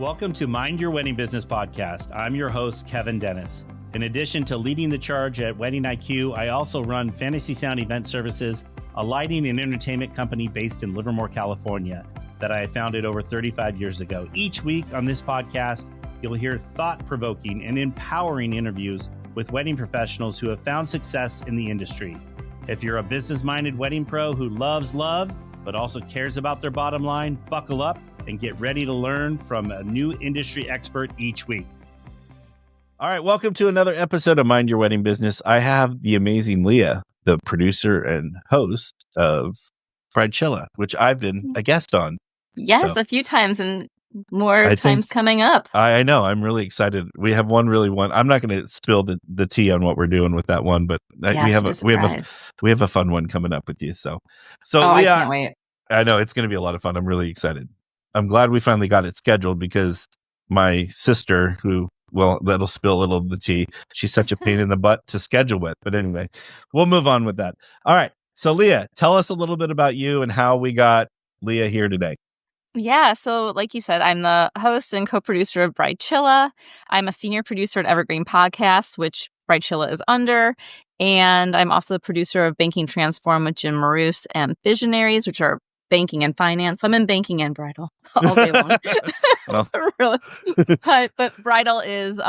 Welcome to Mind Your Wedding Business Podcast. I'm your host, Kevin Dennis. In addition to leading the charge at Wedding IQ, I also run Fantasy Sound Event Services, a lighting and entertainment company based in Livermore, California, that I founded over 35 years ago. Each week on this podcast, you'll hear thought-provoking and empowering interviews with wedding professionals who have found success in the industry. If you're a business-minded wedding pro who loves love, but also cares about their bottom line, buckle up and get ready to learn from a new industry expert each week. All right, welcome to another episode of Mind Your Wedding Business. I have the amazing Leah, the producer and host of Bridechilla, which I've been a guest on. Yes, a few times and more times coming up. I know. I'm really excited. We have one. I'm not going to spill the tea on what we're doing with that one, but we have a fun one coming up with you. So Leah, I can't wait. I know it's going to be a lot of fun. I'm really excited. I'm glad we finally got it scheduled because my sister, that'll spill a little of the tea. She's such a pain in the butt to schedule with. But anyway, we'll move on with that. All right. So Leah, tell us a little bit about you and how we got Leah here today. Yeah. So like you said, I'm the host and co-producer of Bridechilla. I'm a senior producer at Evergreen Podcasts, which Bridechilla is under. And I'm also the producer of Banking Transform with Jim Maroose and Visionaries, which are banking and finance. So I'm in banking and bridal all day long. Really. But bridal is,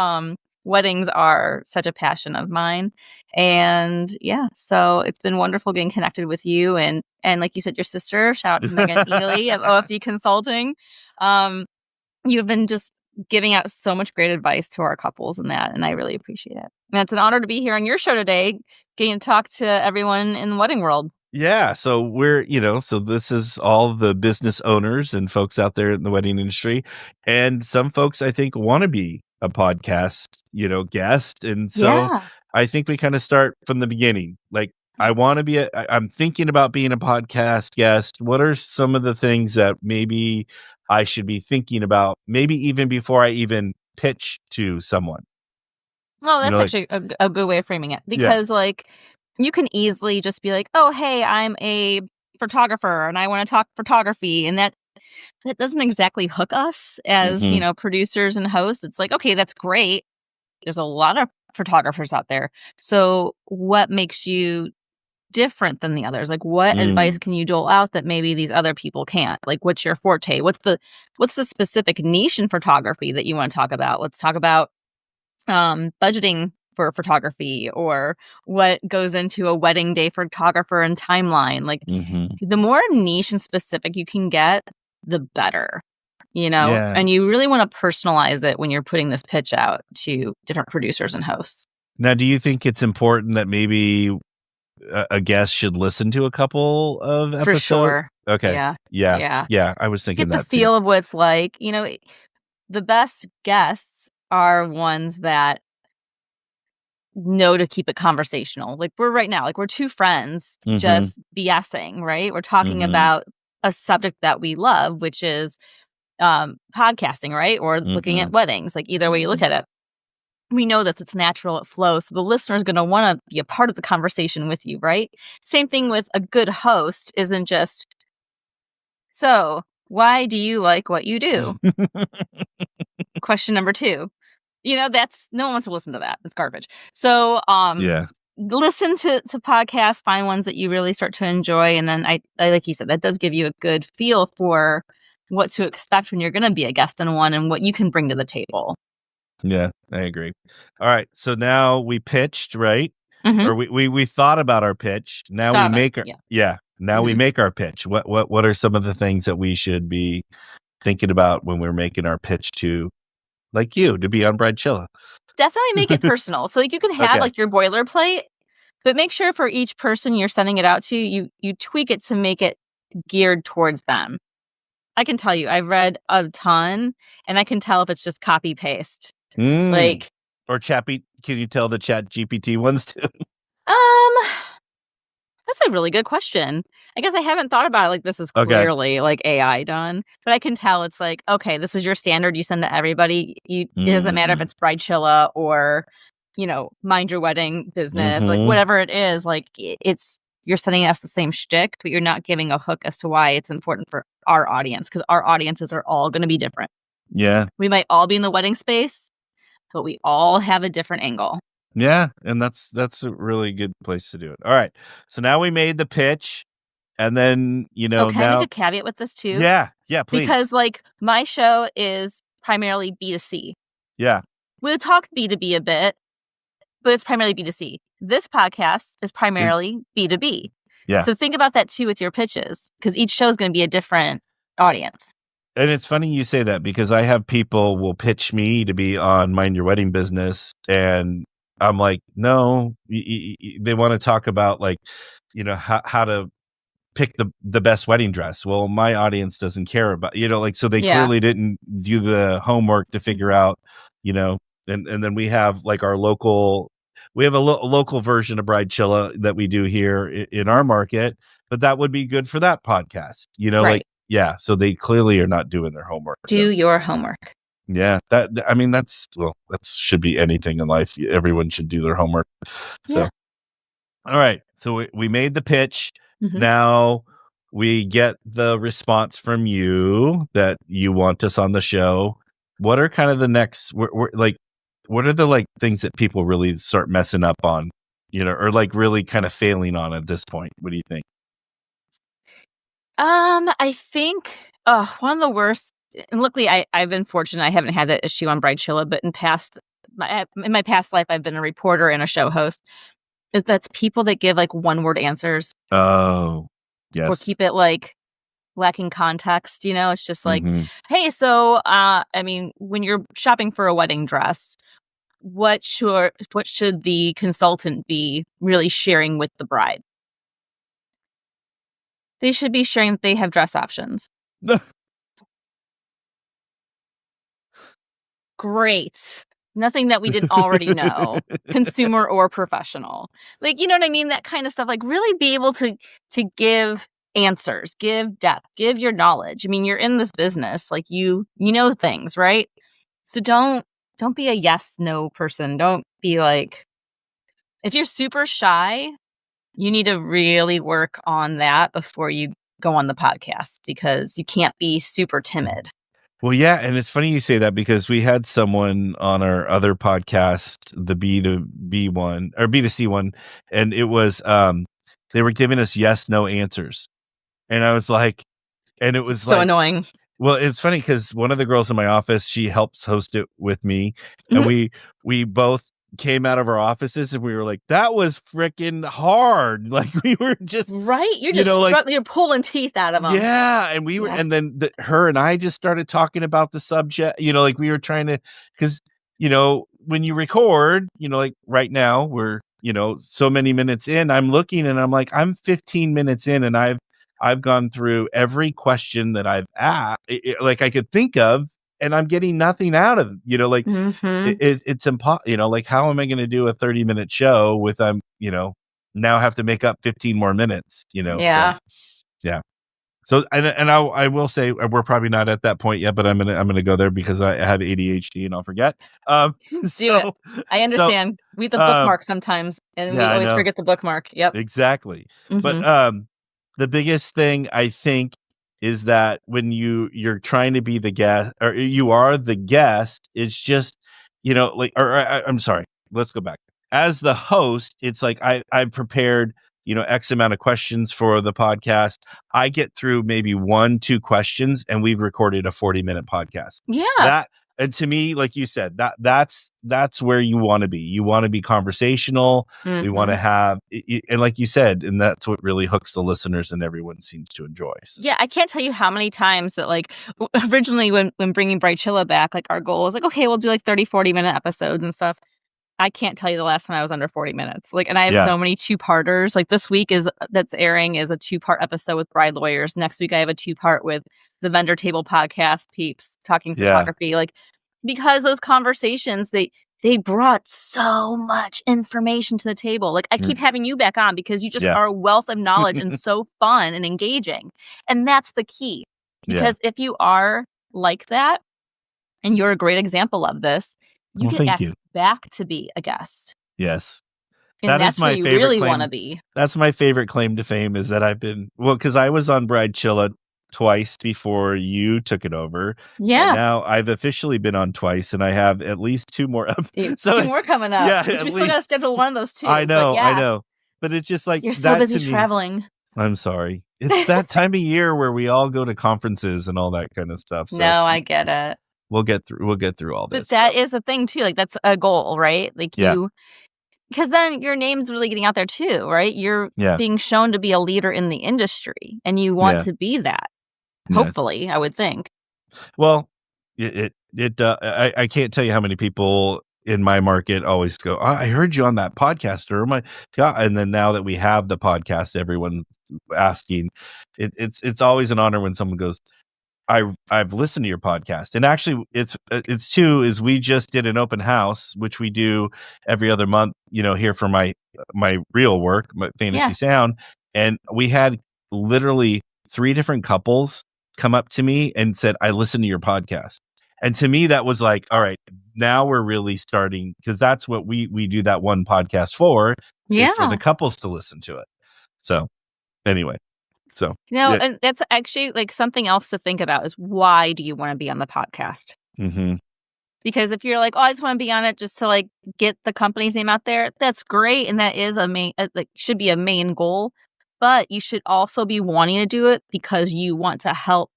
weddings are such a passion of mine. And yeah, so it's been wonderful getting connected with you. And like you said, your sister, shout out to Megan Ely of OFD Consulting. You've been just giving out so much great advice to our couples and that, and I really appreciate it. And it's an honor to be here on your show today, getting to talk to everyone in the wedding world. Yeah. So so this is all the business owners and folks out there in the wedding industry. And some folks, I think, want to be a podcast, guest. And so I think we kind of start from the beginning. Like, I'm thinking about being a podcast guest. What are some of the things that maybe I should be thinking about, maybe even before I even pitch to someone? Oh, that's actually a good way of framing it, because you can easily just be like, oh, hey, I'm a photographer and I want to talk photography. And that doesn't exactly hook us as, producers and hosts. It's like, okay, that's great. There's a lot of photographers out there. So what makes you different than the others? Like, what advice can you dole out that maybe these other people can't? Like, what's your forte? What's the specific niche in photography that you want to talk about? Let's talk about budgeting for photography, or what goes into a wedding day photographer and timeline. Like, the more niche and specific you can get, the better, and you really want to personalize it when you're putting this pitch out to different producers and hosts. Now, do you think it's important that maybe a guest should listen to a couple of episodes? For sure. Okay. Yeah. I was thinking that too. Get the feel of what it's like. The best guests are ones that know to keep it conversational. Like we're right now, we're two friends just BSing, right? We're talking about a subject that we love, which is podcasting, right? Or looking at weddings. Like either way you look at it, we know that it's natural, it flows. So the listener is going to want to be a part of the conversation with you, right? Same thing with a good host isn't just, so why do you like what you do? Question number 2. That's no one wants to listen to that. It's garbage. So, listen to podcasts, find ones that you really start to enjoy. And then I like you said, that does give you a good feel for what to expect when you're going to be a guest in one and what you can bring to the table. Yeah, I agree. All right. So now we pitched, right? Or we thought about our pitch. Now we make we make our pitch. What are some of the things that we should be thinking about when we're making our pitch to, like you, to be on Bridechilla? Definitely make it personal. So you can have your boilerplate, but make sure for each person you're sending it out to, you tweak it to make it geared towards them. I can tell you, I've read a ton and I can tell if it's just copy paste. Or Chappy, can you tell the Chat GPT ones too? That's a really good question. I guess I haven't thought about it like this is clearly like AI done, but I can tell it's like, okay, this is your standard you send to everybody. It doesn't matter if it's Bridechilla or, Mind Your Wedding Business, like whatever it is, like you're sending us the same shtick, but you're not giving a hook as to why it's important for our audience, because our audiences are all going to be different. Yeah. We might all be in the wedding space, but we all have a different angle. Yeah. And that's a really good place to do it. All right. So now we made the pitch, and then, Can I make a caveat with this too? Yeah. Yeah, please. Because my show is primarily B2C. Yeah. We'll talk B2B a bit, but it's primarily B2C. This podcast is primarily B2B. Yeah. So think about that too with your pitches, because each show is going to be a different audience. And it's funny you say that, because I have people will pitch me to be on Mind Your Wedding Business, and I'm like, no, they want to talk about how to pick the best wedding dress. Well, my audience doesn't care about, so they clearly didn't do the homework to figure out, and then we have our local, we have a local version of Bridechilla that we do here in our market, but that would be good for that podcast, Right. so they clearly are not doing their homework. Do your homework. Yeah. That should be anything in life. Everyone should do their homework. So, all right. So we made the pitch. Mm-hmm. Now we get the response from you that you want us on the show. What are kind of the next, what are the things that people really start messing up on, or really kind of failing on at this point? What do you think? I think one of the worst, and luckily I've been fortunate. I haven't had that issue on Bridechilla, but in my past life, I've been a reporter and a show host. That's people that give one-word answers. Oh, yes. Or keep it lacking context. It's just Mm-hmm. Hey, so when you're shopping for a wedding dress, what should the consultant be really sharing with the bride? They should be sharing that they have dress options. Great. Nothing that we didn't already know, consumer or professional. You know what I mean? That kind of stuff. Really be able to give answers, give depth, give your knowledge. I mean, you're in this business, you know things, right? So don't be a yes, no person. Don't be if you're super shy, you need to really work on that before you go on the podcast, because you can't be super timid. Well, yeah, and it's funny you say that, because we had someone on our other podcast, the B2B one or B2C one, and it was they were giving us yes, no answers. And I was like, and it was so annoying. Well, it's funny because one of the girls in my office, she helps host it with me, and we both came out of our offices and we were like, that was freaking hard. We were just right. You're just struggling, you're pulling teeth out of them. Yeah. And we were, and then her and I just started talking about the subject, we were trying to, because, when you record, right now we're, so many minutes in, I'm looking and I'm like, I'm 15 minutes in and I've gone through every question that I've asked, I could think of, and I'm getting nothing out of it. Mm-hmm. It's impossible. How am I going to do a 30-minute show with now have to make up 15 more minutes? Yeah. So, yeah. So I will say we're probably not at that point yet, but I'm gonna go there because I have ADHD and I'll forget. Do it. I understand. We have the bookmark sometimes, and we always forget the bookmark. Yep. Exactly. Mm-hmm. But the biggest thing I think is that when you're trying to be the guest, or you are the guest, it's just, I'm sorry, let's go back. As the host, it's I've prepared, X amount of questions for the podcast. I get through maybe 1-2 questions and we've recorded a 40-minute podcast. Yeah. And to me, like you said, that's where you want to be. You want to be conversational. Mm-hmm. We want to have, and like you said, and that's what really hooks the listeners and everyone seems to enjoy. So. Yeah, I can't tell you how many times that originally when bringing Bridechilla back, our goal was okay, we'll do 30, 40-minute episodes and stuff. I can't tell you the last time I was under 40 minutes. And I have so many 2-parters. This week that's airing is a 2-part episode with bride lawyers. Next week I have a 2-part with the vendor table podcast peeps talking photography. Because those conversations, they brought so much information to the table. I keep having you back on because you just are a wealth of knowledge and so fun and engaging. And that's the key. Because if you are like that, and you're a great example of this, you get asked back to be a guest. Yes. And that's where you really want to be. That's my favorite claim to fame, is that I've been, because I was on Bridechilla twice before you took it over. Yeah. And now I've officially been on twice, and I have at least 2 more up. So 2 more coming up. Yeah, which we still got to schedule one of those too. I know, but yeah. I know. But it's just like you're so that busy to me. traveling. I'm sorry. It's that time of year where we all go to conferences and all that kind of stuff. So no, I get it. We'll get through all this. But that is the thing too. Like that's a goal, right? Like Yeah. because then your name's really getting out there too, right? You're being shown to be a leader in the industry, and you want to be that. Hopefully, I would think. Well, I can't tell you how many people in my market always go, oh, I heard you on that podcast, or my God. And then now that we have the podcast, everyone's asking. It's always an honor when someone goes, I've listened to your podcast. And actually it's too, is we just did an open house, which we do every other month, here for my real work, my Fantasy Sound. And we had literally 3 different couples come up to me and said, I listened to your podcast. And to me, that was like, all right, now we're really starting, because that's what we do that one podcast for, is for the couples to listen to it. So anyway. So, and that's actually like something else to think about is, why do you want to be on the podcast? Mm-hmm. Because if you're like, oh, I just want to be on it just to like get the company's name out there, that's great. And that is should be a main goal. But you should also be wanting to do it because you want to help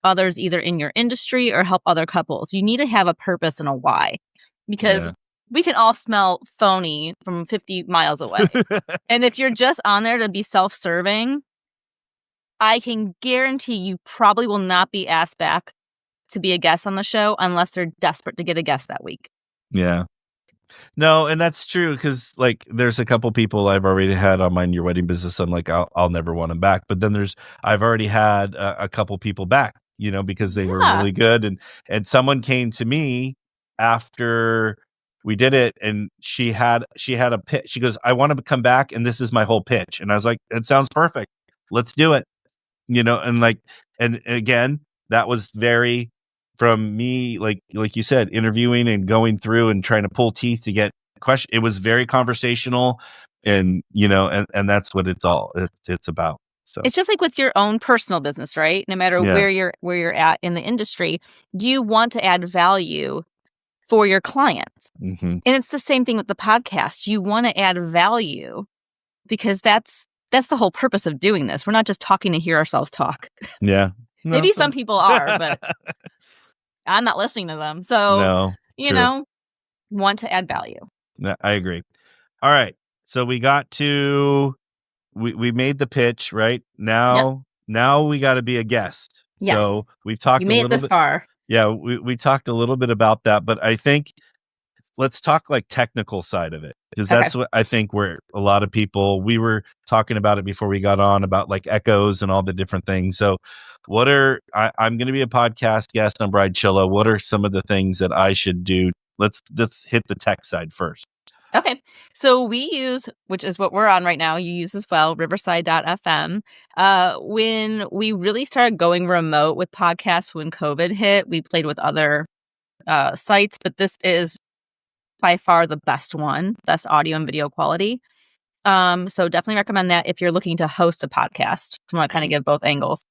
others either in your industry or help other couples. You need to have a purpose and a why, because we can all smell phony from 50 miles away. And if you're just on there to be self-serving, I can guarantee you probably will not be asked back to be a guest on the show unless they're desperate to get a guest that week. Yeah. No, and that's true, because like there's a couple people I've already had on my Your Wedding Business. I'm like, I'll never want them back. But then I've already had a couple people back, because they were really good. And someone came to me after we did it, and she had a pitch. She goes, I want to come back, and this is my whole pitch. And I was like, it sounds perfect. Let's do it. And again, that was very from me, like you said, interviewing and going through and trying to pull teeth to get question. It was very conversational, and and that's what it's about. So it's just like with your own personal business, right? No matter where you're at in the industry, you want to add value for your clients. Mm-hmm. And it's the same thing with the podcast. You want to add value because that's the whole purpose of doing this. We're not just talking to hear ourselves talk. Yeah. No, maybe some people are, but I'm not listening to them. So, want to add value. No, I agree. All right. So we got to, we made the pitch, right? Now we got to be a guest. Yes. So we've talked a little bit. You made it this far. Yeah. We talked a little bit about that, but I think let's talk like technical side of it, because that's what I think where a lot of people, we were talking about it before we got on, about like echoes and all the different things. So I'm going to be a podcast guest on Bridechilla. What are some of the things that I should do? Let's hit the tech side first. Okay. So we use, which is what we're on right now, you use as well, riverside.fm. When we really started going remote with podcasts, when COVID hit, we played with other sites, but this is by far the best one, best audio and video quality. So definitely recommend that if you're looking to host a podcast. I want to kind of give both angles.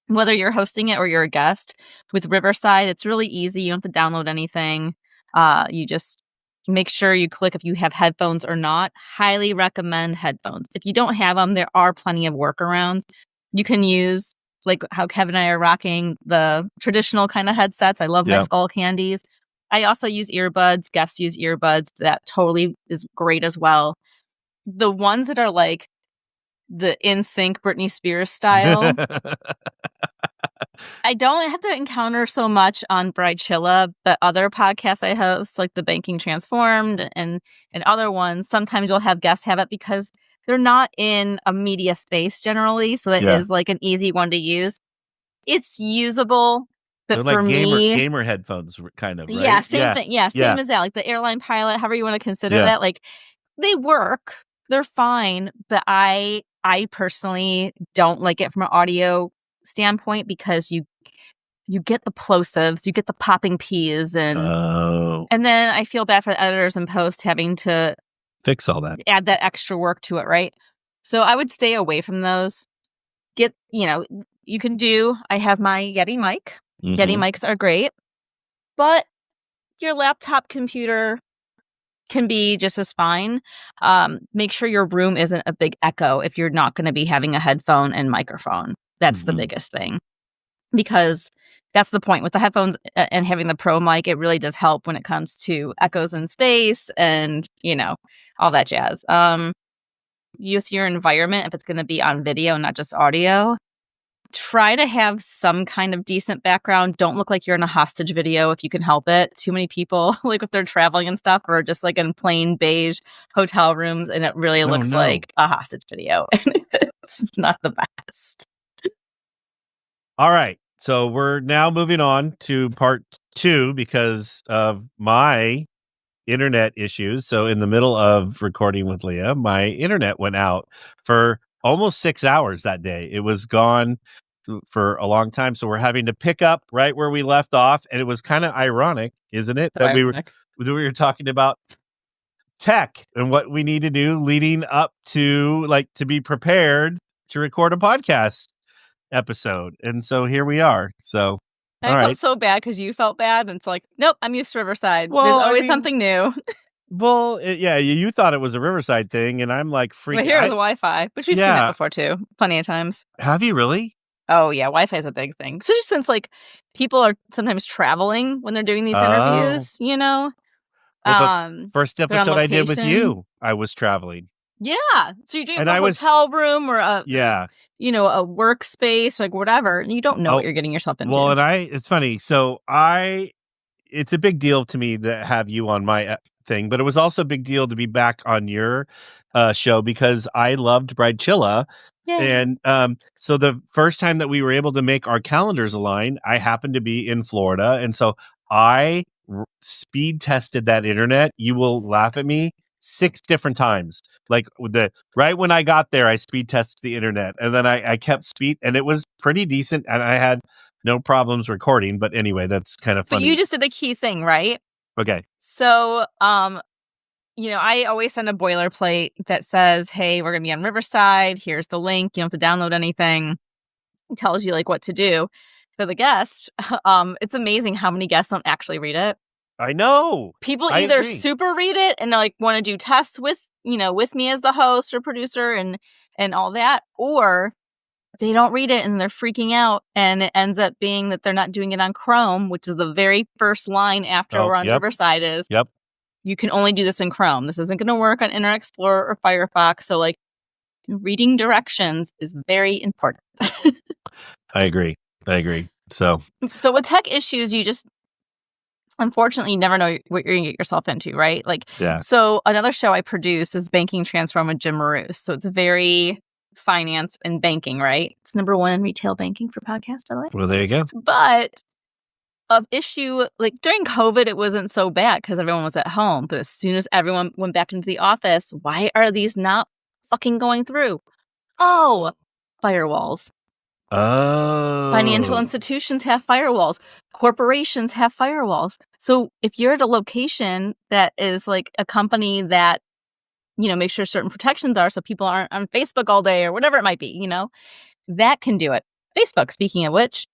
Whether you're hosting it or you're a guest, with Riverside, it's really easy. You don't have to download anything. You just make sure you click if you have headphones or not. Highly recommend headphones. If you don't have them, there are plenty of workarounds. You can use, like how Kevin and I are rocking, the traditional kind of headsets. I love my Skull Candies. I also use earbuds. Guests use earbuds. That totally is great as well. The ones that are like the NSYNC Britney Spears style, I don't have to encounter so much on Bridechilla, but other podcasts I host, like the Banking Transformed and other ones, sometimes you'll have guests have it because they're not in a media space generally. So that is like an easy one to use. It's usable. But they're for like me, gamer headphones, kind of, right? Yeah, same thing. Yeah, same as that. Like the airline pilot, however you want to consider that. Like they work, they're fine. But I personally don't like it from an audio standpoint because you get the plosives, you get the popping P's, and then I feel bad for the editors and post having to fix all that, add that extra work to it, right? So I would stay away from those. you can do, I have my Yeti mic. Mm-hmm. Yeti mics are great, but your laptop computer can be just as fine. Make sure your room isn't a big echo if you're not going to be having a headphone and microphone. That's the biggest thing, because that's the point with the headphones and having the pro mic. It really does help when it comes to echoes in space and, all that jazz. With your environment, if it's going to be on video, not just audio, try to have some kind of decent background. Don't look like you're in a hostage video if you can help it. Too many people, like if they're traveling and stuff, or just like in plain beige hotel rooms, and it really looks like a hostage video. It's not the best. All right. So we're now moving on to part 2 because of my internet issues. So in the middle of recording with Leah, my internet went out for almost 6 hours that day. It was gone for a long time. So we're having to pick up right where we left off. And it was kind of ironic, isn't it? That we were talking about tech and what we need to do leading up to to be prepared to record a podcast episode. And so here we are. So I felt so bad because you felt bad, and it's like, nope, I'm used to Riverside. Well, there's always something new. Well, you thought it was a Riverside thing, and I'm like freaking. But here is Wi-Fi, which we've seen it before too, plenty of times. Have you really? Oh yeah, Wi-Fi is a big thing, especially since people are sometimes traveling when they're doing these interviews. Well, the first episode I did with you, I was traveling. Yeah, so you're doing a hotel room or a workspace, like whatever, and you don't know what you're getting yourself into. Well, and it's funny. So it's a big deal to me to have you on my thing, but it was also a big deal to be back on your show because I loved Bridechilla. And so the first time that we were able to make our calendars align, I happened to be in Florida, and so I speed tested that internet. You will laugh at me. 6 different times. Right when I got there, I speed tested the internet, and then I kept speed, and it was pretty decent, and I had no problems recording. But anyway, that's kind of funny. But you just did a key thing, right? Okay. So, I always send a boilerplate that says, "Hey, we're gonna be on Riverside. Here's the link. You don't have to download anything." It tells you what to do for the guest. It's amazing how many guests don't actually read it. I know. People either super read it and want to do tests with me as the host or producer and all that, or they don't read it and they're freaking out, and it ends up being that they're not doing it on Chrome, which is the very first line after we're on Riverside is, you can only do this in Chrome. This isn't going to work on Internet Explorer or Firefox. So reading directions is very important. I agree. So, but with tech issues, you just unfortunately you never know what you're going to get yourself into, right? So another show I produce is Banking Transform with Jim Maroos. So it's very finance and banking, right? It's #1 in retail banking for podcast LA. Well, there you go. But an issue, during COVID, it wasn't so bad because everyone was at home. But as soon as everyone went back into the office, why are these not fucking going through? Oh, firewalls. Oh. Financial institutions have firewalls. Corporations have firewalls. So if you're at a location that is a company that, makes sure certain protections are so people aren't on Facebook all day or whatever it might be, that can do it. Facebook, speaking of which,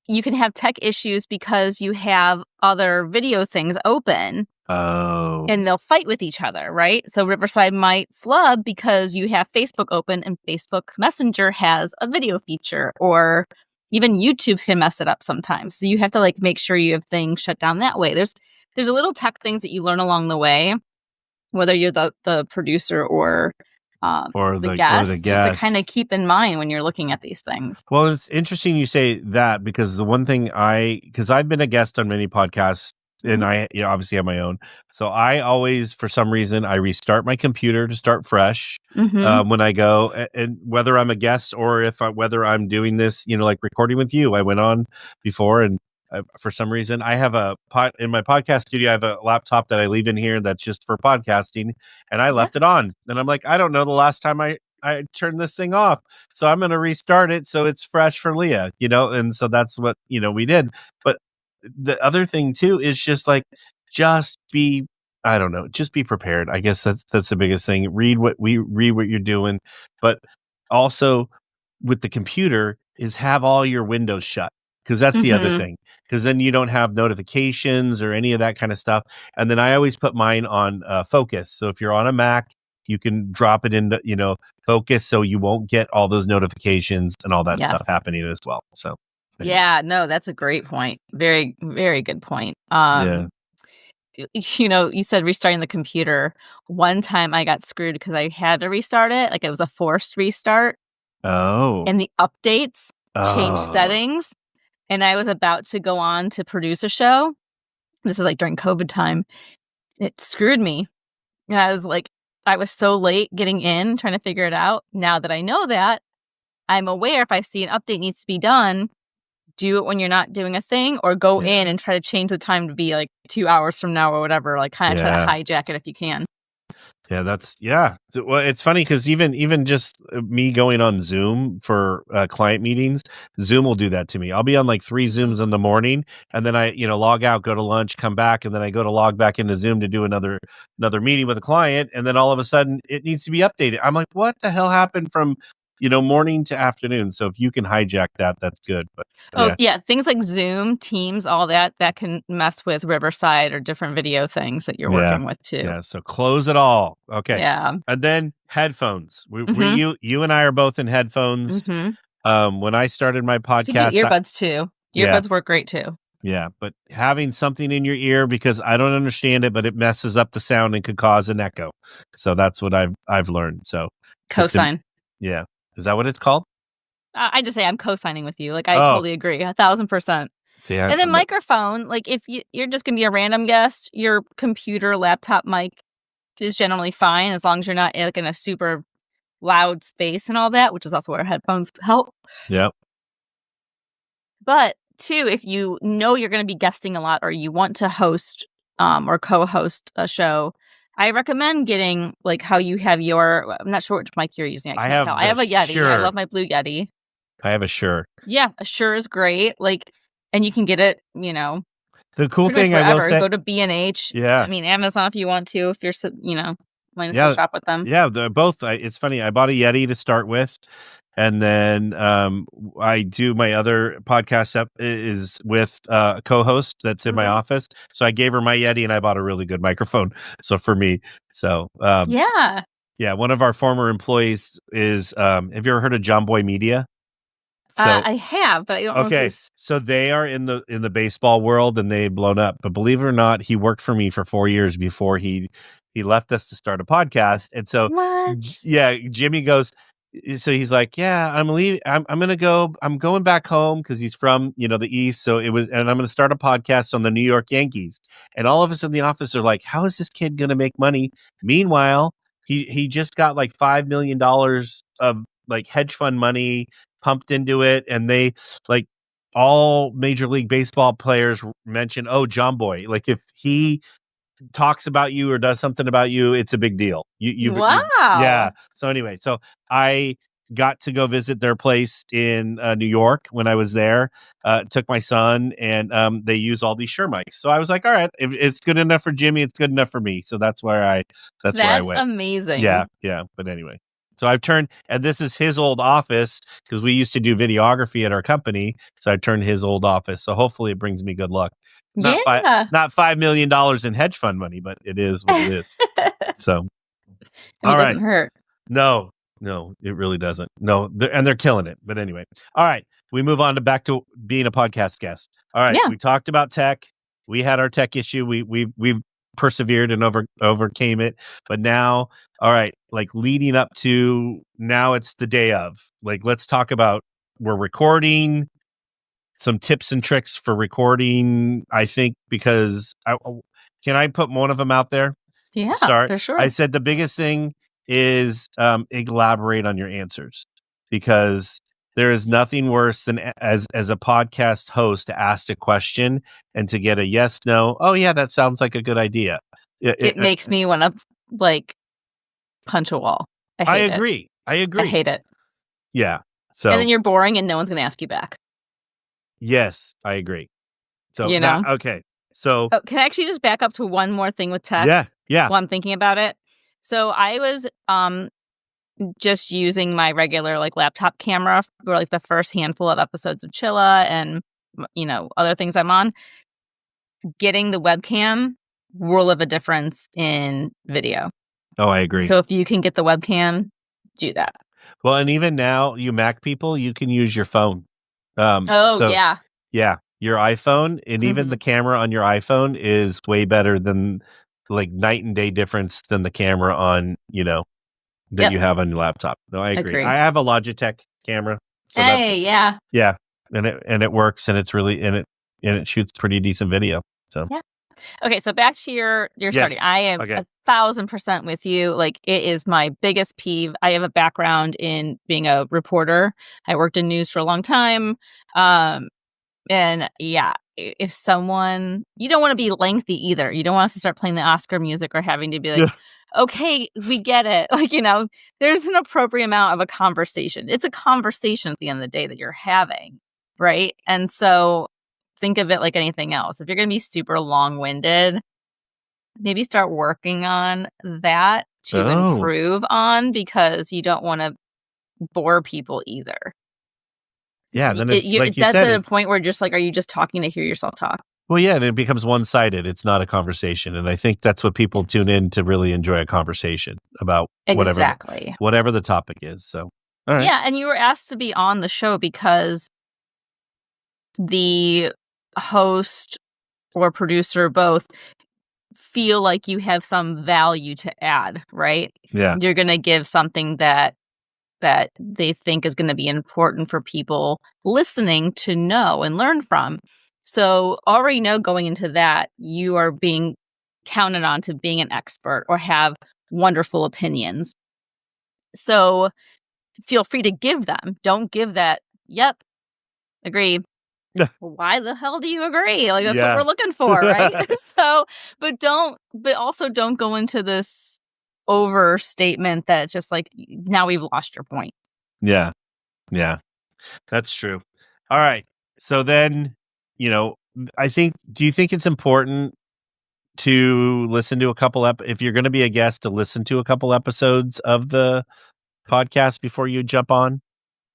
you can have tech issues because you have other video things open. Oh. And they'll fight with each other, right? So Riverside might flub because you have Facebook open and Facebook Messenger has a video feature, or even YouTube can mess it up sometimes. So you have to make sure you have things shut down that way. There's a little tech things that you learn along the way, whether you're the producer or the guest, just to kind of keep in mind when you're looking at these things. Well, it's interesting you say that because the one thing because I've been a guest on many podcasts. And I obviously have my own. So I always, for some reason, I restart my computer to start fresh when I go. And whether I'm a guest or whether I'm doing this, recording with you, I went on before. And for some reason, I have in my podcast studio, I have a laptop that I leave in here that's just for podcasting. And I left it on. And I'm like, I don't know the last time I turned this thing off. So I'm going to restart it so it's fresh for Leah, And so that's what, we did. But the other thing too is just be prepared. I guess that's the biggest thing. Read what you're doing, but also with the computer, is have all your windows shut. Because that's the other thing. Because then you don't have notifications or any of that kind of stuff. And then I always put mine on focus. So if you're on a Mac, you can drop it into, focus so you won't get all those notifications and all that stuff happening as well. So anyway. Yeah, no, that's a great point. Very, very good point. You said restarting the computer. One time I got screwed because I had to restart it. Like it was a forced restart. Oh. And the updates changed settings. And I was about to go on to produce a show. This is like during COVID time. It screwed me. And I was so late getting in, trying to figure it out. Now that I know that, I'm aware if I see an update needs to be done, do it when you're not doing a thing, or go in and try to change the time to be like 2 hours from now or whatever. Like kind of try to hijack it if you can. Yeah, well, it's funny because even just me going on Zoom for client meetings, Zoom will do that to me. I'll be on like 3 Zooms in the morning, and then I log out, go to lunch, come back, and then I go to log back into Zoom to do another meeting with a client, and then all of a sudden it needs to be updated. I'm like, what the hell happened from morning to afternoon? So if you can hijack that, that's good. But things like Zoom, Teams, all that can mess with Riverside or different video things that you're working with too. Yeah, so close it all. Okay. Yeah. And then headphones. You and I are both in headphones. When I started my podcast, you get earbuds too. Earbuds work great too. Yeah, but having something in your ear, because I don't understand it, but it messes up the sound and could cause an echo. So that's what I've learned. So cosign. Yeah. Is that what it's called? I just say I'm co-signing with you. Like I totally agree, 1,000%. See, and then microphone, like if you're just gonna be a random guest, your computer, laptop mic is generally fine as long as you're not like in a super loud space and all that, which is also where headphones help. Yep. But two, if you know you're going to be guesting a lot or you want to host or co-host a show, I recommend getting like how you have I'm not sure which mic you're using. I can't tell. I have a Yeti. Shure. I love my Blue Yeti. I have a Shure. Yeah, a Shure is great. Like, and you can get it, The cool thing I will say, go to B&H. Yeah. I mean, Amazon if you want to, if you're, wanting to still shop with them. Yeah, they're both. It's funny. I bought a Yeti to start with. And then I do my other podcast is with a co-host that's in my office. So I gave her my Yeti and I bought a really good microphone. So for me, yeah, one of our former employees is. Have you ever heard of John Boy Media? I have, but I don't know. Okay, so they are in the baseball world and they've blown up. But believe it or not, he worked for me for 4 years before he left us to start a podcast. And so, Jimmy goes. So he's like, yeah, I'm leaving. I'm going to go. I'm going back home because he's from, the East. So and I'm going to start a podcast on the New York Yankees. And all of us in the office are like, how is this kid going to make money? Meanwhile, he just got like $5 million of like hedge fund money pumped into it. And they like all Major League Baseball players mention, John Boy. Like if he talks about you or does something about you, it's a big deal. Yeah. So anyway, so I got to go visit their place in New York when I was there. Took my son, and they use all these Shure mics. So I was like, all right, if it's good enough for Jimmy, it's good enough for me. So that's where I went. That's amazing. Yeah. But anyway. So I've turned, and this is his old office because we used to do videography at our company. So I turned his old office. So hopefully it brings me good luck. Not $5 million in hedge fund money, but it is what it is. So, it doesn't hurt. No, it really doesn't. No, they're killing it. But anyway, all right, we move on back to being a podcast guest. All right, we talked about tech. We had our tech issue. We persevered and overcame it. But now, all right, like leading up to now, it's the day of. Like, let's talk about we're recording. Some tips and tricks for recording, I think, because can I put one of them out there? Yeah, start? For sure. I said the biggest thing is elaborate on your answers, because there is nothing worse than as a podcast host to ask a question and to get a yes, no. Oh yeah, that sounds like a good idea. It makes me want to like punch a wall. I agree. I hate it. Yeah. So and then you're boring and no one's going to ask you back. Yes, I agree. So okay. So can I actually just back up to one more thing with tech? Yeah. While I'm thinking about it. So I was just using my regular like laptop camera for like the first handful of episodes of Chilla and, other things I'm on, getting the webcam world of a difference in video. Oh, I agree. So if you can get the webcam, do that. Well, and even now, you Mac people, you can use your phone. Yeah. Yeah, your iPhone, and even the camera on your iPhone is way better than, like, night and day difference than the camera on, that you have on your laptop. No, I agree. I have a Logitech camera. So yeah. Yeah, and it works, and it's really, and it shoots pretty decent video. So yeah. Okay, so back to your starting. I am 1,000% with you. Like, it is my biggest peeve. I have a background in being a reporter. I worked in news for a long time. And yeah, if someone, you don't want to be lengthy either. You don't want us to start playing the Oscar music or having to be like, okay, we get it. Like, there's an appropriate amount of a conversation. It's a conversation at the end of the day that you're having, right? And so think of it like anything else. If you're going to be super long-winded, maybe start working on that to improve on, because you don't want to bore people either. Yeah, then that's at a point where just like, are you just talking to hear yourself talk? Well, yeah, and it becomes one-sided. It's not a conversation, and I think that's what people tune in to really enjoy a conversation about whatever the topic is. So, all right. Yeah, and you were asked to be on the show because the host or producer both feel like you have some value to add, right? Yeah, you're going to give something that they think is going to be important for people listening to know and learn from. So already know going into that, you are being counted on to being an expert or have wonderful opinions. So feel free to give them. Don't give that, yep, agree. Why the hell do you agree? Like, that's what we're looking for, right? But also don't go into this overstatement that it's just like, now we've lost your point. Yeah, that's true. All right, so then, do you think it's important to listen to a couple if you're going to be a guest, to listen to a couple episodes of the podcast before you jump on?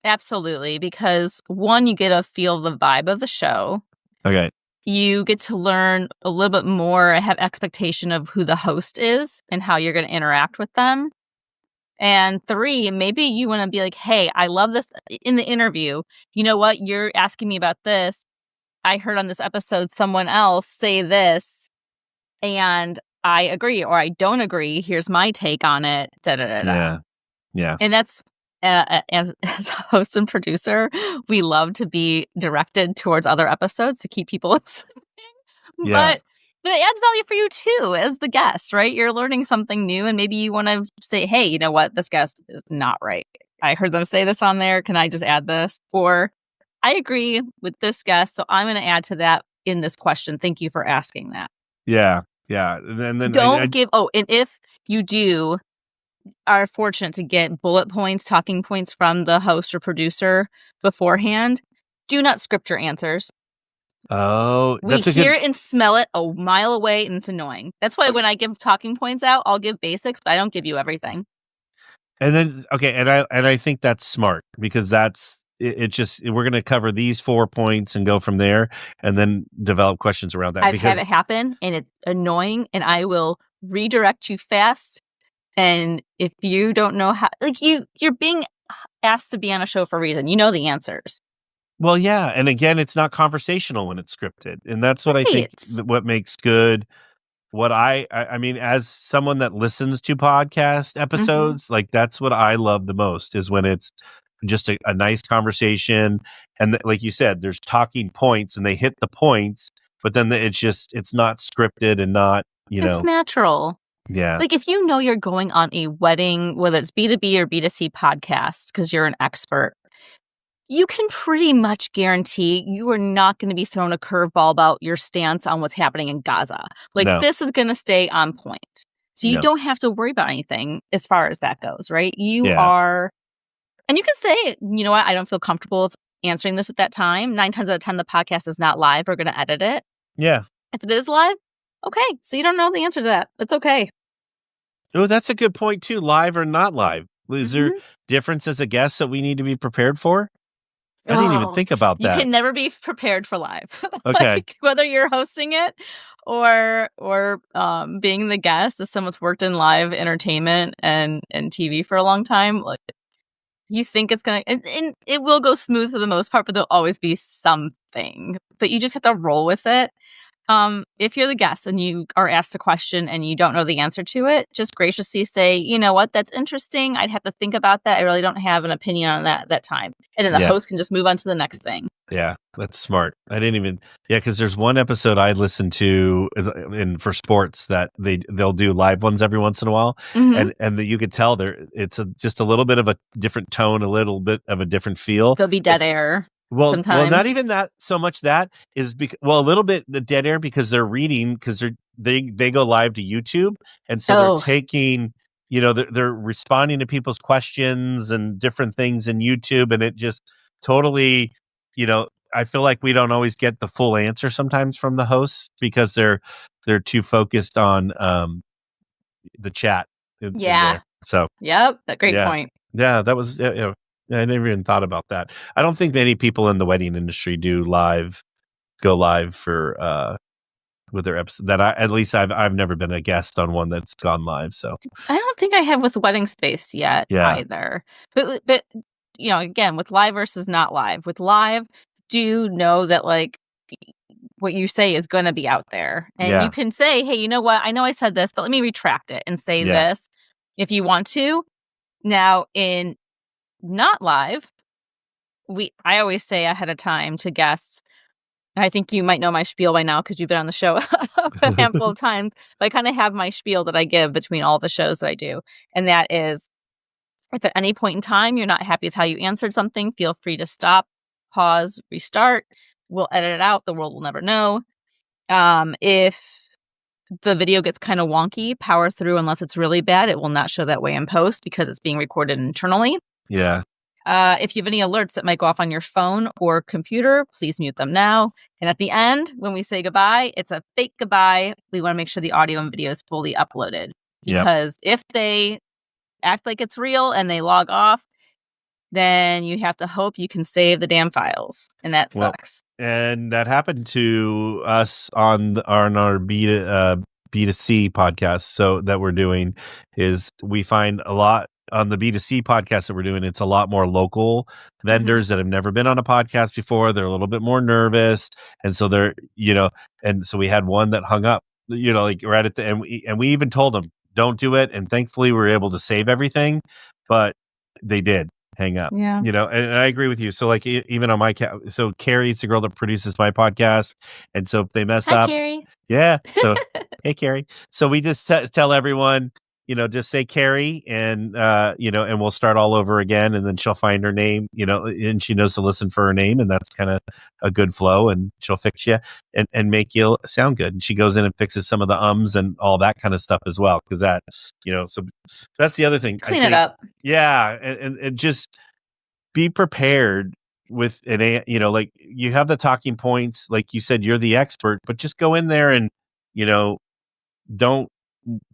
Absolutely, because one, you get to feel the vibe of the show. Okay. You get to learn a little bit more, have expectation of who the host is and how you're going to interact with them. And 3, maybe you want to be like, hey, I love this in the interview. You know what? You're asking me about this. I heard on this episode someone else say this, and I agree or I don't agree. Here's my take on it. Yeah. And that's, as a host and producer, we love to be directed towards other episodes to keep people listening. Yeah. But it adds value for you too as the guest, right? You're learning something new, and maybe you want to say, hey, you know what? This guest is not right. I heard them say this on there. Can I just add this? Or I agree with this guest, so I'm going to add to that in this question. Thank you for asking that. Yeah. And then and if you are fortunate to get bullet points, talking points from the host or producer beforehand, do not script your answers. Oh, we hear it and smell it a mile away, and it's annoying. That's why when I give talking points out, I'll give basics, but I don't give you everything. And then, and I think that's smart, because that's it. Just, we're going to cover these 4 points and go from there, and then develop questions around that. I've had it happen, and it's annoying, and I will redirect you fast. And if you don't know how, like, you're being asked to be on a show for a reason. You know the answers. Well, yeah. And again, it's not conversational when it's scripted. And that's what I think what makes good. What I mean, as someone that listens to podcast episodes, like, that's what I love the most, is when it's just a nice conversation. And like you said, there's talking points and they hit the points, but then it's not scripted and not, it's natural. Yeah. Like, if you know you're going on a wedding, whether it's B2B or B2C podcast, because you're an expert, you can pretty much guarantee you are not going to be thrown a curveball about your stance on what's happening in Gaza. Like, this is going to stay on point. So you don't have to worry about anything as far as that goes, right? You are, and you can say, you know what, I don't feel comfortable with answering this at that time. 9 times out of 10, the podcast is not live. We're going to edit it. Yeah. If it is live, okay. So you don't know the answer to that. It's okay. Oh, that's a good point too. Live or not live. Is there difference as a guest that we need to be prepared for? I didn't even think about that. You can never be prepared for live. Okay. Like, whether you're hosting it or being the guest, as someone's worked in live entertainment and TV for a long time, like, you think it's gonna, and it will go smooth for the most part, but there'll always be something. But you just have to roll with it. If you're the guest and you are asked a question and you don't know the answer to it, just graciously say, you know what, that's interesting. I'd have to think about that. I really don't have an opinion on that time. And then the host can just move on to the next thing. Yeah, that's smart. I didn't even, because there's one episode I listened to for sports that they'll do live ones every once in a while. And you could tell it's just a little bit of a different tone, a little bit of a different feel. There'll be dead air. Well, not even that so much. That is a little bit the dead air because they're reading, because they go live to YouTube, and so they're taking, they're responding to people's questions and different things in YouTube, and it just totally, I feel like we don't always get the full answer sometimes from the hosts because they're too focused on the chat. In there. So that great point. Yeah, that was. I never even thought about that. I don't think many people in the wedding industry go live for with their episode. At least I've never been a guest on one that's gone live. So I don't think I have with Wedding Space yet either. But again, with live versus not live. With live, do know that like what you say is going to be out there, and you can say, hey, you know what? I know I said this, but let me retract it and say this if you want to. Now in not live, I always say ahead of time to guests, I think you might know my spiel by now because you've been on the show a handful of times, but I kind of have my spiel that I give between all the shows that I do. And that is, if at any point in time you're not happy with how you answered something, feel free to stop, pause, restart. We'll edit it out. The world will never know. If the video gets kind of wonky, power through unless it's really bad. It will not show that way in post because it's being recorded internally. Yeah. If you have any alerts that might go off on your phone or computer, please mute them now. And at the end, when we say goodbye, it's a fake goodbye. We want to make sure the audio and video is fully uploaded. Because if they act like it's real and they log off, then you have to hope you can save the damn files. And that sucks. And that happened to us on our B2C podcast. So that we're doing is we find a lot on the B2C podcast that we're doing, it's a lot more local vendors that have never been on a podcast before. They're a little bit more nervous. And so they're, and so we had one that hung up, like right at the end. And we even told them, don't do it. And thankfully we were able to save everything, but they did hang up. Yeah. And I agree with you. So like even on so Carrie's the girl that produces my podcast. And so if they mess up. Carrie. Yeah. So, hey, Carrie. So we just tell everyone, just say Carrie and, and we'll start all over again. And then she'll find her name, and she knows to listen for her name. And that's kind of a good flow, and she'll fix you and make you sound good. And she goes in and fixes some of the ums and all that kind of stuff as well. Cause that, so that's the other thing. Clean it up. Yeah. And just be prepared with like you have the talking points, like you said, you're the expert, but just go in there and, don't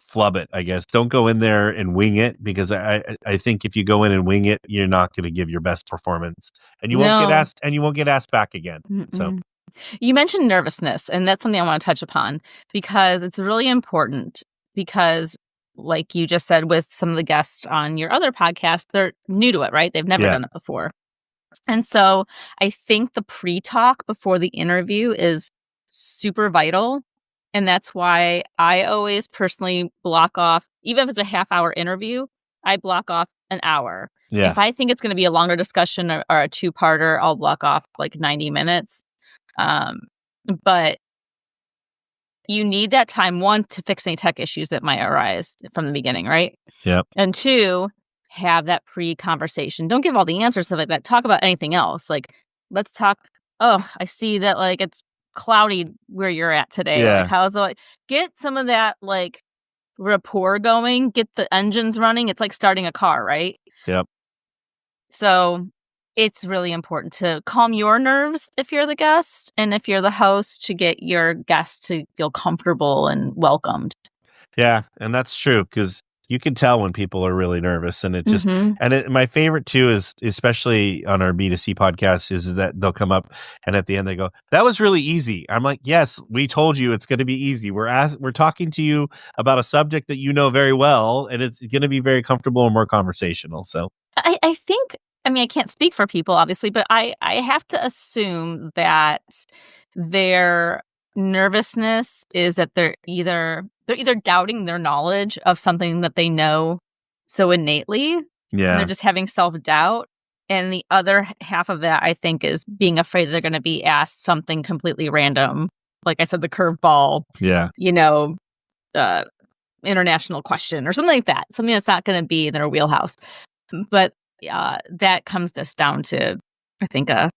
flub it, I guess. Don't go in there and wing it, because I think if you go in and wing it, you're not going to give your best performance, and you won't get asked back again. So you mentioned nervousness, and that's something I want to touch upon because it's really important, because like you just said with some of the guests on your other podcast, they're new to it, right? They've never done it before. And so I think the pre-talk before the interview is super vital. And that's why I always personally block off, even if it's a half-hour interview, I block off an hour. Yeah. If I think it's going to be a longer discussion or a two-parter, I'll block off like 90 minutes. But you need that time, one, to fix any tech issues that might arise from the beginning, right? Yeah. And two, have that pre-conversation. Don't give all the answers, stuff like that. Talk about anything else. Like, let's talk, I see that like it's cloudy where you're at today. Yeah. Like, how's it? Get some of that like rapport going, get the engines running. It's like starting a car, right? Yep. So it's really important to calm your nerves if you're the guest, and if you're the host, to get your guests to feel comfortable and welcomed. Yeah. And that's true, because You can tell when people are really nervous, and it just my favorite too is, especially on our B2C podcast, is that they'll come up and at the end they go, "That was really easy." I'm like, "Yes, we told you it's going to be easy. We're talking to you about a subject that you know very well, and it's going to be very comfortable and more conversational." So I think, I mean, I can't speak for people, obviously, but I have to assume that their nervousness is that they're either doubting their knowledge of something that they know so innately, and they're just having self-doubt. And the other half of that, I think, is being afraid they're going to be asked something completely random. Like I said, the curveball, international question or something like that. Something that's not going to be in their wheelhouse. But that comes just down to, I think, a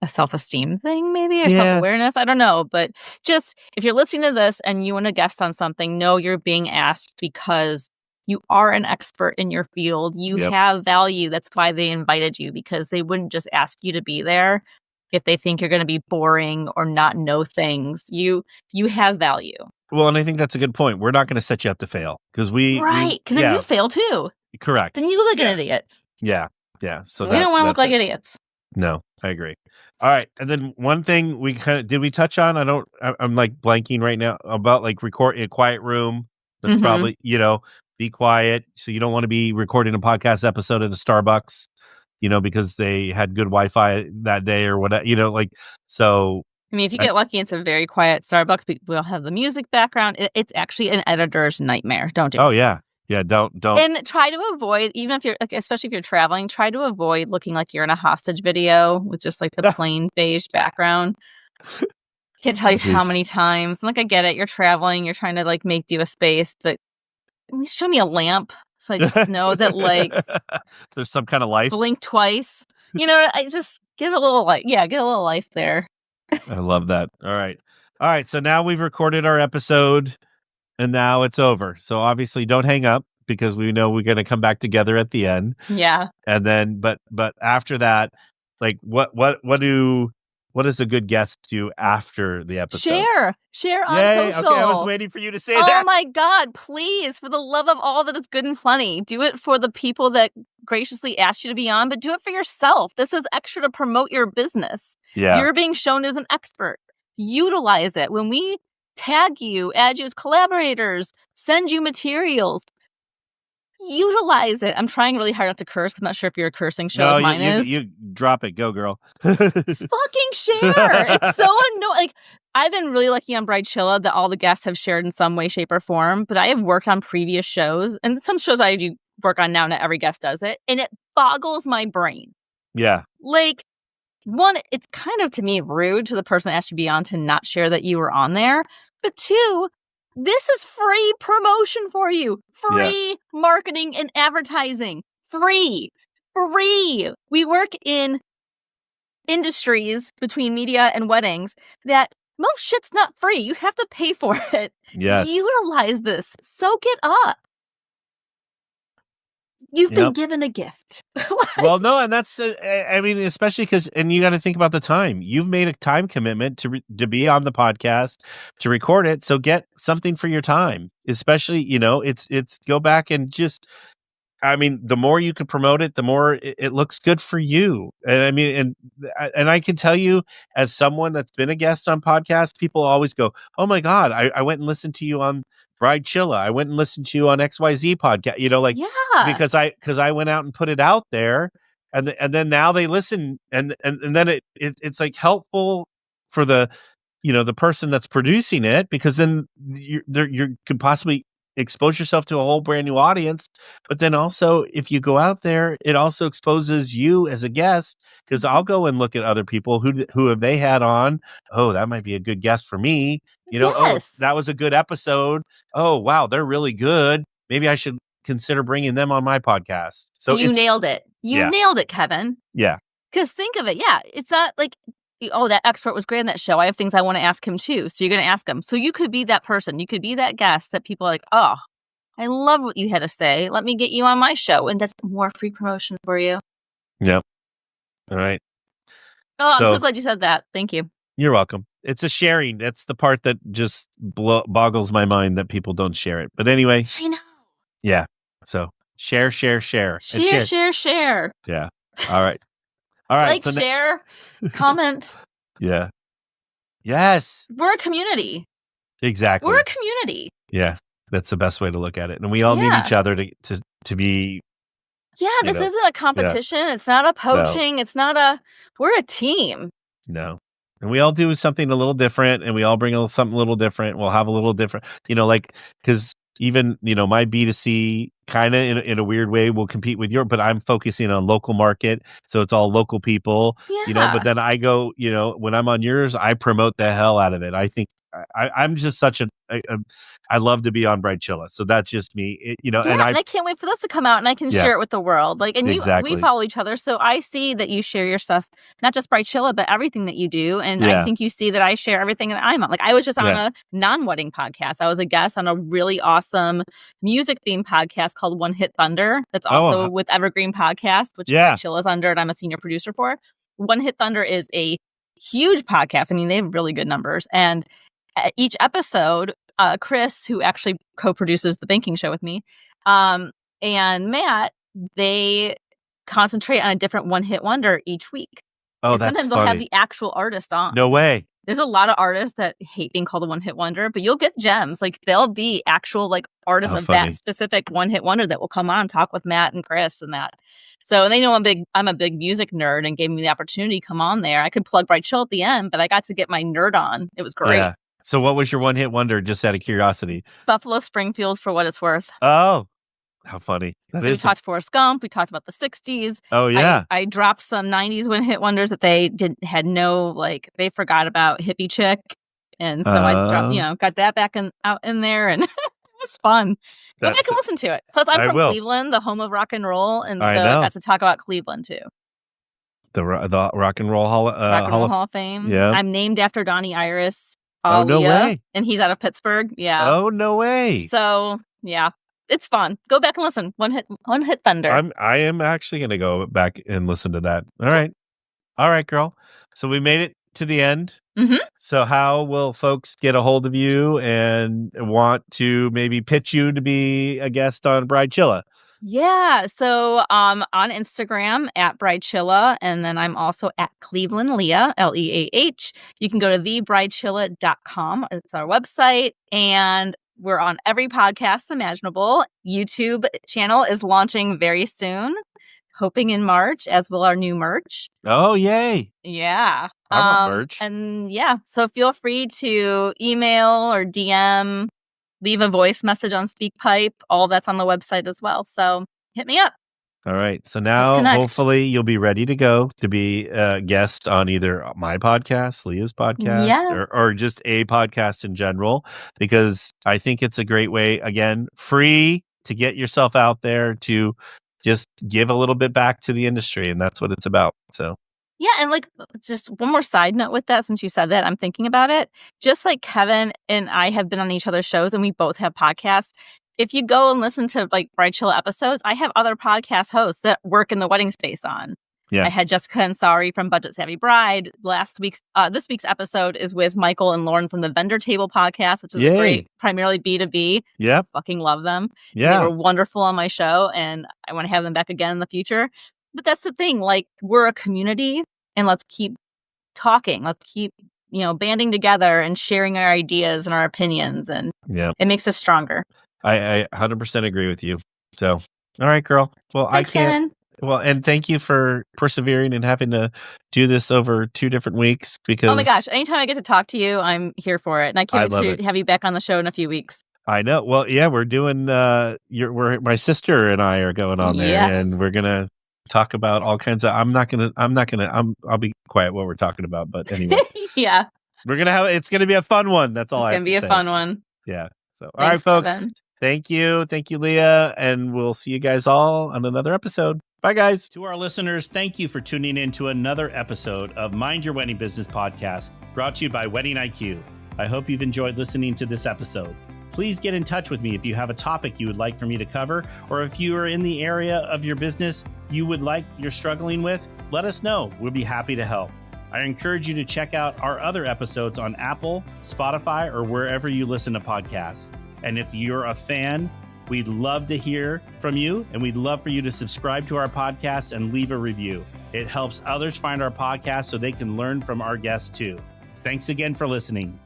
self-esteem thing, maybe, or self-awareness. I don't know. But just, if you're listening to this and you want to guest on something, know you're being asked because you are an expert in your field. You have value. That's why they invited you, because they wouldn't just ask you to be there if they think you're going to be boring or not know things. You have value. Well, and I think that's a good point. We're not going to set you up to fail, because because then you fail too. Correct. Then you look like an idiot. Yeah. So we don't want to look like idiots. No, I agree. All right. And then one thing did we touch on? I'm like blanking right now about like record in a quiet room. That's probably, be quiet. So you don't want to be recording a podcast episode at a Starbucks, because they had good Wi-Fi that day or whatever, so. I mean, if you get lucky, it's a very quiet Starbucks. We'll have the music background. It's actually an editor's nightmare. Don't do it. Oh, yeah. Yeah, don't. And try to avoid, even if you're, especially if you're traveling, try to avoid looking like you're in a hostage video with just like the plain beige background. Can't tell you how many times. Like, I get it. You're traveling. You're trying to like do a space, but at least show me a lamp so I just know that like there's some kind of life. Blink twice. I just get a little light. Yeah, get a little life there. I love that. All right. So now we've recorded our episode. And now it's over. So obviously don't hang up, because we know we're going to come back together at the end. Yeah. And then, but after that, like what does a good guest do after the episode? Share on social. Okay, I was waiting for you to say that. Oh my God, please, for the love of all that is good and funny, do it for the people that graciously asked you to be on, but do it for yourself. This is extra to promote your business. Yeah. You're being shown as an expert. Utilize it. When we tag you, add you as collaborators, send you materials, utilize it. I'm trying really hard not to curse. I'm not sure if you're a cursing show. No, mine is. You drop it. Go, girl. Fucking share. It's so annoying. Like, I've been really lucky on Bridechilla that all the guests have shared in some way, shape, or form, but I have worked on previous shows, and some shows I do work on now, not every guest does it, and it boggles my brain. Yeah. Like, one, it's kind of, to me, rude to the person that asked you to be on to not share that you were on there. But two, this is free promotion for you. Free marketing and advertising. Free. We work in industries between media and weddings that most shit's not free. You have to pay for it. Yes. Utilize this. Soak it up. You've been given a gift. Well, no, and that's, I mean, especially because, and you got to think about the time. You've made a time commitment to be on the podcast, to record it. So get something for your time, especially, it's go back and just, I mean, the more you can promote it, the more it looks good for you. And I mean, and I can tell you, as someone that's been a guest on podcasts, people always go, "Oh my God, I went and listened to you on Bridechilla. I went and listened to you on XYZ podcast." Because I went out and put it out there, and then now they listen, and then it's like helpful for the the person that's producing it, because then you could possibly expose yourself to a whole brand new audience. But then also, if you go out there, it also exposes you as a guest, because I'll go and look at other people who have they had on. Oh, that might be a good guest for me. Oh, that was a good episode. Oh, wow, they're really good. Maybe I should consider bringing them on my podcast. So you nailed it. You nailed it, Kevin. Yeah. Because think of it. Yeah. It's not like, oh, that expert was great in that show. I have things I want to ask him too. So you're going to ask him. So you could be that person. You could be that guest that people are like, oh, I love what you had to say. Let me get you on my show. And that's more free promotion for you. Yep. All right. Oh, I'm so glad you said that. Thank you. You're welcome. It's a sharing. That's the part that just boggles my mind, that people don't share it. But anyway. I know. Yeah. So share. Share. Yeah. All right. All right. Like, share, comment. Yeah. Yes. We're a community. Exactly. We're a community. Yeah. That's the best way to look at it. And we all need each other to be. Yeah. This isn't a competition. Yeah. It's not a poaching. No. It's not we're a team. No. And we all do something a little different, and we all bring something a little different. We'll have a little different, because even, my B2C kind of in a weird way will compete with but I'm focusing on local market. So it's all local people, but then I go, when I'm on yours, I promote the hell out of it. I think I'm just such I love to be on Bridechilla. So that's just me, and I can't wait for this to come out and I can share it with the world. We follow each other. So I see that you share your stuff, not just Bridechilla, but everything that you do. And I think you see that I share everything that I'm on. Like, I was just on a non-wedding podcast. I was a guest on a really awesome music themed podcast called One Hit Thunder. That's also with Evergreen Podcast, which Bridechilla is under, and I'm a senior producer for. One Hit Thunder is a huge podcast. I mean, they have really good numbers. And each episode, Chris, who actually co-produces the banking show with me, and Matt, they concentrate on a different one-hit wonder each week. Oh, and that's sometimes funny. They'll have the actual artist on. No way. There's a lot of artists that hate being called a one-hit wonder, but you'll get gems. Like, they'll be actual artists of that specific one-hit wonder that will come on and talk with Matt and Chris and that. So, and they know I'm a big music nerd, and gave me the opportunity to come on there. I could plug Bridechilla at the end, but I got to get my nerd on. It was great. Yeah. So what was your one-hit wonder, just out of curiosity? Buffalo Springfield, For What It's Worth. Oh, how funny. We talked Forrest Gump. We talked about the 60s. Oh, yeah. I dropped some 90s one-hit wonders that they they forgot about Hippie Chick. And so I dropped, got that back out in there, and it was fun. Go back and listen to it. Plus, I'm from Cleveland, the home of rock and roll. And so I got to talk about Cleveland, too. The Rock and Roll Hall of Fame. Yeah. I'm named after Donnie Iris. Oh, no way. And he's out of Pittsburgh. Yeah. Oh, no way. So, yeah, it's fun. Go back and listen. One hit thunder. I am actually going to go back and listen to that. All right, girl. So we made it to the end. Mm-hmm. So how will folks get a hold of you and want to maybe pitch you to be a guest on Bridechilla? Yeah. So on Instagram at Bridechilla, and then I'm also at Cleveland Leah, Leah. You can go to thebridechilla.com. It's our website, and we're on every podcast imaginable. YouTube channel is launching very soon, hoping in March, as will our new merch. Oh, yay. Yeah. I want merch. And yeah, so feel free to email or DM, leave a voice message on SpeakPipe. All that's on the website as well. So hit me up. All right. So now hopefully you'll be ready to go to be a guest on either my podcast, Leah's podcast, or just a podcast in general, because I think it's a great way, again, free to get yourself out there to just give a little bit back to the industry. And that's what it's about. So. Yeah, and just one more side note with that, since you said that, I'm thinking about it. Just like Kevin and I have been on each other's shows, and we both have podcasts. If you go and listen to Bridechilla episodes, I have other podcast hosts that work in the wedding space on. Yeah. I had Jessica Ansari from Budget Savvy Bride. This week's episode is with Michael and Lauren from the Vendor Table podcast, which is great, primarily B2B. Yeah. Fucking love them. Yeah. They were wonderful on my show, and I want to have them back again in the future. But that's the thing, we're a community, and let's keep talking. Let's keep, banding together and sharing our ideas and our opinions, and it makes us stronger. I 100% agree with you. So, all right, girl. Well, Thanks, Kevin. Well, and thank you for persevering and having to do this over 2 different weeks, because... Oh my gosh, anytime I get to talk to you, I'm here for it. And I can't wait to have you back on the show in a few weeks. I know. Well, yeah, we're doing, my sister and I are going on there, and we're going to talk about all kinds of, I'll be quiet what we're talking about, but anyway. Yeah. We're going to it's going to be a fun one. That's all I have to say. It's going to be a fun one. Yeah. So, all right, folks. Kevin. Thank you. Thank you, Leah. And we'll see you guys all on another episode. Bye, guys. To our listeners, thank you for tuning in to another episode of Mind Your Wedding Business podcast, brought to you by Wedding IQ. I hope you've enjoyed listening to this episode. Please get in touch with me if you have a topic you would like for me to cover, or if you are in the area of your business you're struggling with, let us know. We'll be happy to help. I encourage you to check out our other episodes on Apple, Spotify, or wherever you listen to podcasts. And if you're a fan We'd love to hear from you, and we'd love for you to subscribe to our podcast and leave a review. It helps others find our podcast so they can learn from our guests too. Thanks again for listening.